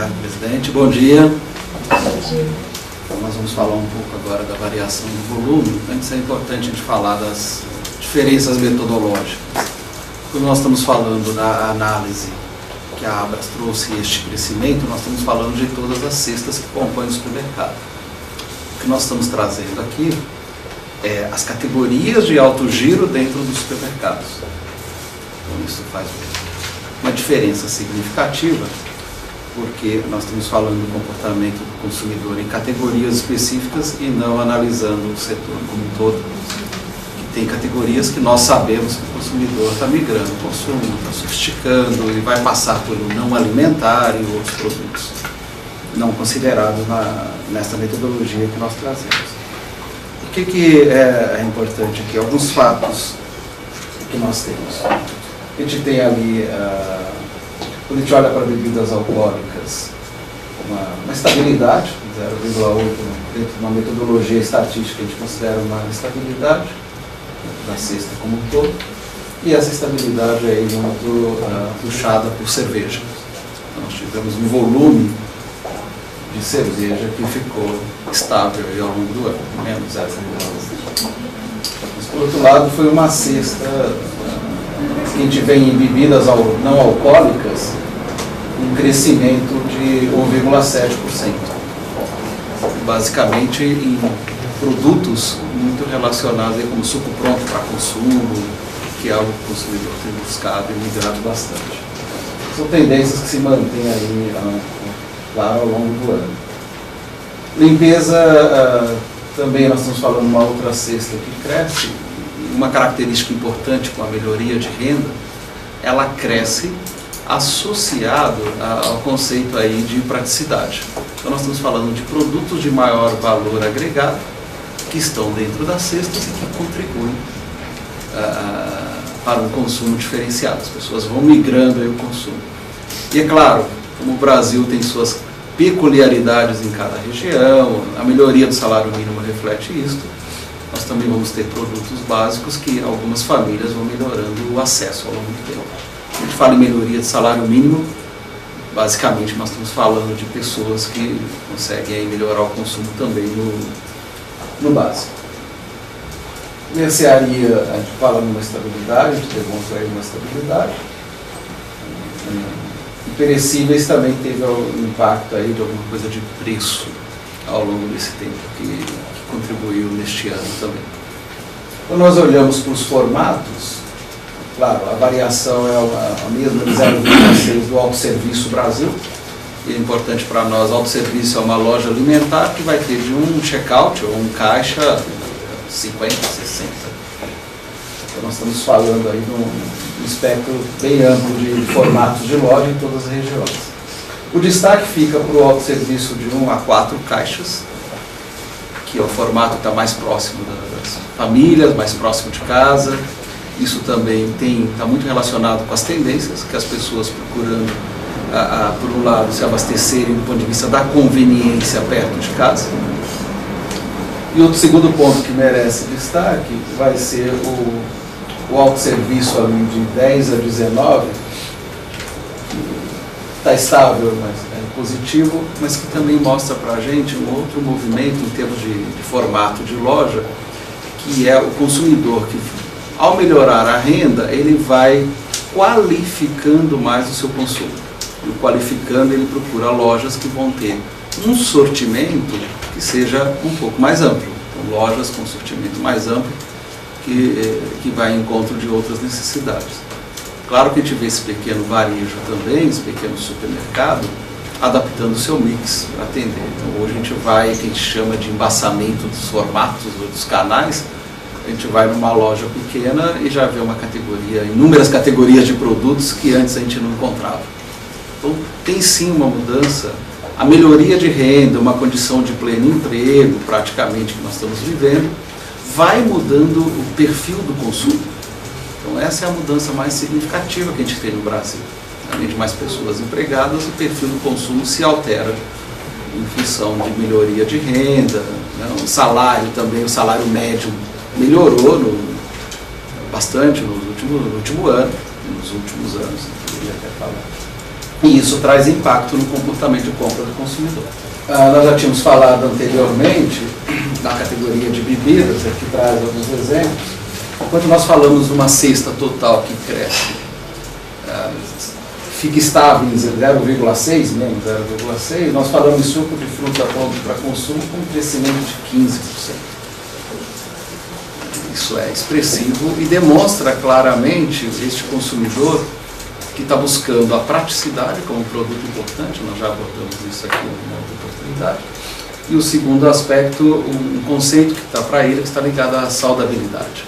Obrigado, presidente. Bom dia. Bom dia. Então, nós vamos falar um pouco agora da variação do volume. Antes é importante a gente falar das diferenças metodológicas. Quando nós estamos falando da análise que a Abras trouxe este crescimento, nós estamos falando de todas as cestas que compõem o supermercado. O que nós estamos trazendo aqui é as categorias de alto giro dentro dos supermercados. Então isso faz uma diferença significativa, porque nós estamos falando do comportamento do consumidor em categorias específicas e não analisando o setor como um todo. Que tem categorias que nós sabemos que o consumidor está migrando o consumo, está sofisticando e vai passar pelo não alimentar e outros produtos não considerados nessa metodologia que nós trazemos. O que é importante aqui? Alguns fatos que nós temos. A gente tem ali, quando a gente olha para bebidas alcoólicas, uma estabilidade, 0,8 dentro de uma metodologia estatística, a gente considera uma estabilidade da cesta como um todo, e essa estabilidade é muito puxada por cerveja. Então, nós tivemos um volume de cerveja que ficou estável ao longo do ano, menos 0,8. Mas, por outro lado, foi uma cesta que a gente vê em bebidas não alcoólicas, um crescimento de 1,7%. Basicamente em produtos muito relacionados aí, como suco pronto para consumo, que é algo que o consumidor tem buscado e migrado bastante. São tendências que se mantêm aí, claro, ao longo do ano. Limpeza, também nós estamos falando de uma outra cesta que cresce. Uma característica importante com a melhoria de renda, ela cresce associado ao conceito aí de praticidade. Então nós estamos falando de produtos de maior valor agregado que estão dentro das cestas e que contribuem para um consumo diferenciado. As pessoas vão migrando aí o consumo. E é claro, como o Brasil tem suas peculiaridades em cada região, a melhoria do salário mínimo reflete isso. Nós também vamos ter produtos básicos que algumas famílias vão melhorando o acesso ao longo do tempo. A gente fala em melhoria de salário mínimo, basicamente nós estamos falando de pessoas que conseguem aí melhorar o consumo também no básico. Mercearia, a gente fala numa estabilidade, a gente demonstra aí uma estabilidade. E perecíveis também teve um impacto aí de alguma coisa de preço ao longo desse tempo que contribuiu neste ano também. Quando nós olhamos para os formatos, claro, a variação é a mesma de 0,6 do Autosserviço Brasil. E é importante para nós, Autosserviço é uma loja alimentar que vai ter de um check-out ou um caixa 50, 60. Então nós estamos falando aí de um espectro bem amplo de formatos de loja em todas as regiões. O destaque fica para o autosserviço de 1 a 4 caixas, que é o formato que está mais próximo das famílias, mais próximo de casa. Isso também está muito relacionado com as tendências, que as pessoas procurando, por um lado, se abastecerem do ponto de vista da conveniência perto de casa. E outro segundo ponto que merece destaque vai ser o autosserviço ali de 10 a 19, está estável, mas é positivo, mas que também mostra para a gente um outro movimento em termos de formato de loja, que é o consumidor que, ao melhorar a renda, ele vai qualificando mais o seu consumo. E qualificando, ele procura lojas que vão ter um sortimento que seja um pouco mais amplo. Então, lojas com sortimento mais amplo que vai em encontro de outras necessidades. Claro que a gente vê esse pequeno varejo também, esse pequeno supermercado, adaptando o seu mix para atender. Então hoje a gente vai, que a gente chama de embaçamento dos formatos ou dos canais, a gente vai numa loja pequena e já vê uma categoria, inúmeras categorias de produtos que antes a gente não encontrava. Então tem sim uma mudança, a melhoria de renda, uma condição de pleno emprego, praticamente, que nós estamos vivendo, vai mudando o perfil do consumo. Então essa é a mudança mais significativa que a gente tem no Brasil. Além de mais pessoas empregadas, o perfil do consumo se altera em função de melhoria de renda, né? O salário também, o salário médio melhorou bastante no último ano, nos últimos anos, eu poderia até falar. E isso traz impacto no comportamento de compra do consumidor. Nós já tínhamos falado anteriormente da categoria de bebidas, aqui traz alguns exemplos. Enquanto nós falamos de uma cesta total que cresce, fica estável em 0,6, menos 0,6, nós falamos de suco de fruta para consumo com um crescimento de 15%. Isso é expressivo e demonstra claramente este consumidor que está buscando a praticidade como produto importante, nós já abordamos isso aqui em uma outra oportunidade. E o segundo aspecto, um conceito que está para ele, que está ligado à saudabilidade,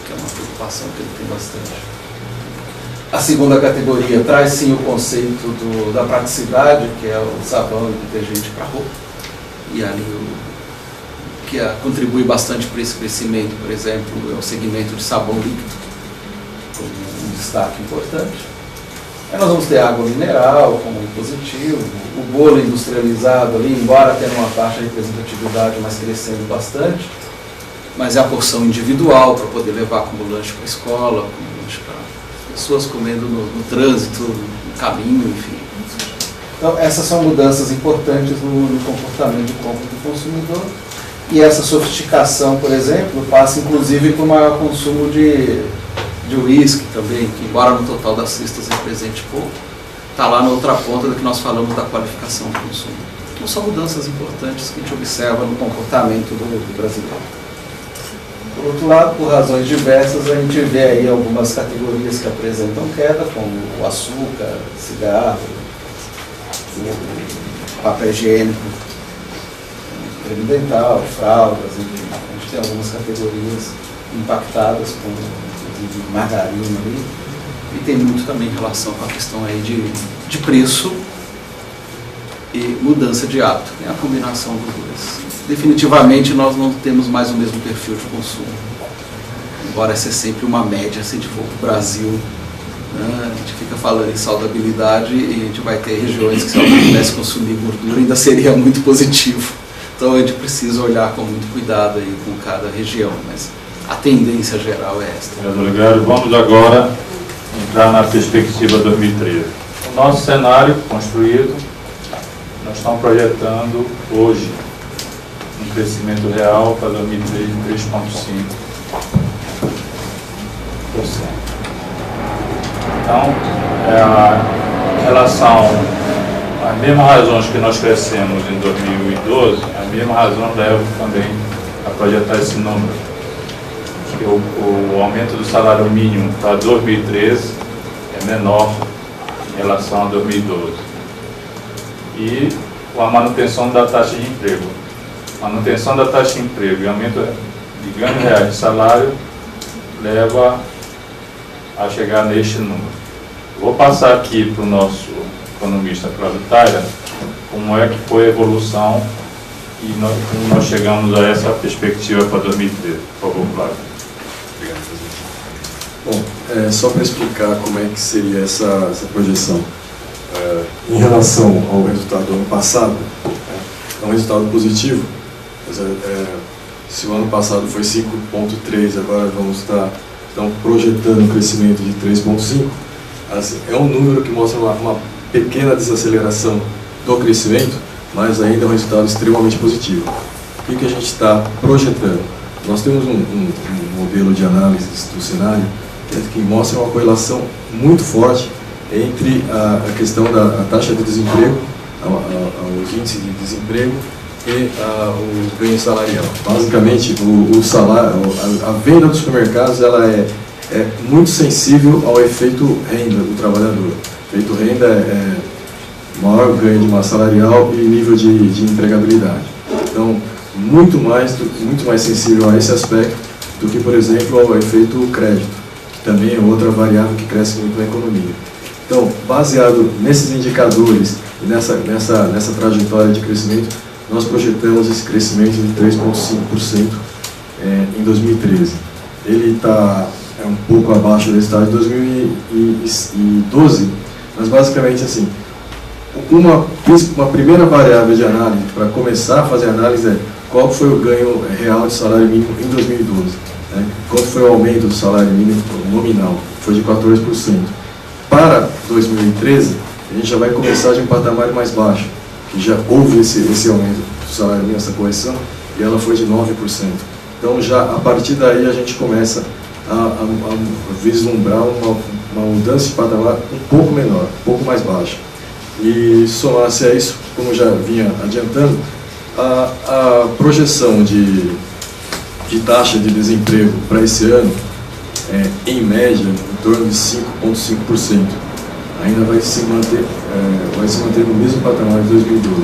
que é uma preocupação que ele tem bastante. A segunda categoria traz sim o conceito da praticidade, que é o sabão e detergente para roupa. E ali que contribui bastante para esse crescimento, por exemplo, é o segmento de sabão líquido, como um destaque importante. Aí nós vamos ter água mineral como positivo, o bolo industrializado ali, embora tenha uma taxa de representatividade, mas crescendo bastante, mas é a porção individual para poder levar como lanche para a escola, como lanche para pessoas comendo no trânsito, no caminho, enfim. Então essas são mudanças importantes no comportamento de compra do consumidor. E essa sofisticação, por exemplo, passa inclusive por maior consumo de uísque também, que embora no total das cestas represente pouco, está lá na outra ponta do que nós falamos da qualificação do consumo. Então são mudanças importantes que a gente observa no comportamento do brasileiro. Por outro lado, por razões diversas, a gente vê aí algumas categorias que apresentam queda, como o açúcar, cigarro, o papel higiênico, creme dental, fraldas, enfim. A gente tem algumas categorias impactadas com margarina ali, e tem muito também em relação com a questão aí de preço e mudança de hábito, é a combinação dos dois. Definitivamente nós não temos mais o mesmo perfil de consumo, embora essa é sempre uma média, se a gente for para o Brasil, né, a gente fica falando em saudabilidade e a gente vai ter regiões que se alguém pudesse consumir gordura ainda seria muito positivo, então a gente precisa olhar com muito cuidado aí com cada região, mas a tendência geral é esta. Obrigado. Vamos agora entrar na perspectiva 2013. O nosso cenário construído, nós estamos projetando hoje um crescimento real para 2013 de 3,5%. Então, em relação às mesmas razões que nós crescemos em 2012, a mesma razão leva também a projetar esse número. O aumento do salário mínimo para 2013 é menor em relação a 2012. E a manutenção da taxa de emprego. Manutenção da taxa de emprego e aumento de ganhos reais de salário leva a chegar neste número. Vou passar aqui para o nosso economista Cláudio Taira como é que foi a evolução e como nós chegamos a essa perspectiva para 2013. Por favor, Cláudio. Bom, só para explicar como é que seria essa projeção. Em relação ao resultado do ano passado, é um resultado positivo. Se o ano passado foi 5,3, agora vamos estar projetando um crescimento de 3,5. Assim, é um número que mostra uma pequena desaceleração do crescimento, mas ainda é um resultado extremamente positivo. O que a gente está projetando? Nós temos um modelo de análise do cenário que mostra uma correlação muito forte entre a questão da taxa de desemprego, os índices de desemprego e o ganho salarial. Basicamente, o salário, a venda dos supermercados, ela é muito sensível ao efeito renda do trabalhador. O efeito renda é maior ganho de massa salarial e nível de empregabilidade. Então, muito mais sensível a esse aspecto do que, por exemplo, ao efeito crédito, que também é outra variável que cresce muito na economia. Então, baseado nesses indicadores e nessa trajetória de crescimento, nós projetamos esse crescimento de 3,5% em 2013. Ele está um pouco abaixo do resultado de 2012, mas basicamente assim, uma primeira variável de análise para começar a fazer análise é qual foi o ganho real de salário mínimo em 2012. Né? Qual foi o aumento do salário mínimo nominal? Foi de 14%. Para 2013, a gente já vai começar de um patamar mais baixo, que já houve esse aumento do salário mínimo, essa correção, e ela foi de 9%. Então, já a partir daí, a gente começa a vislumbrar uma mudança de patamar um pouco menor, um pouco mais baixa. E somar-se a isso, como já vinha adiantando, a projeção de taxa de desemprego para esse ano em média, em torno de 5,5%. Ainda vai se manter no mesmo patamar de 2012.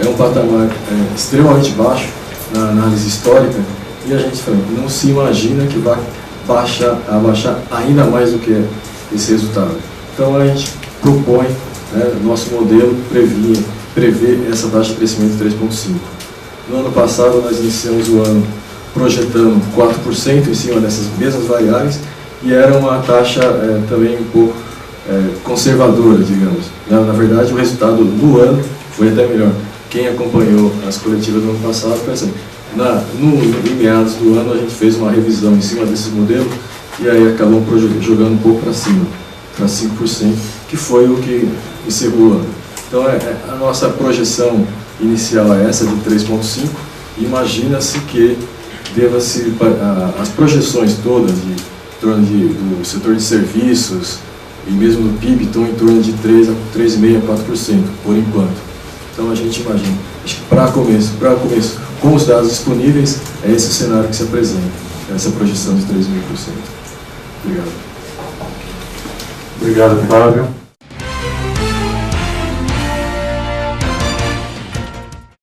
É um patamar extremamente baixo na análise histórica, e a gente não se imagina que vai abaixar ainda mais do que esse resultado. Então a gente propõe, nosso modelo prevê essa taxa de crescimento de 3,5%. No ano passado nós iniciamos o ano projetando 4% em cima dessas mesmas variáveis, e era uma taxa também um pouco conservadora, digamos. Na verdade, o resultado do ano foi até melhor. Quem acompanhou as coletivas do ano passado percebe. Em meados do ano a gente fez uma revisão em cima desse modelo, e aí acabamos jogando um pouco para cima, para 5%, que foi o que encerrou o ano. Então a nossa projeção inicial é essa de 3,5%, e imagina-se que deva-se, as projeções todas do setor de serviços e mesmo do PIB estão em torno de 3,5% a 4% por enquanto. Então a gente imagina, acho que para começo, com os dados disponíveis, é esse o cenário que se apresenta, essa projeção de 3,5%. Obrigado. Obrigado, Flávio.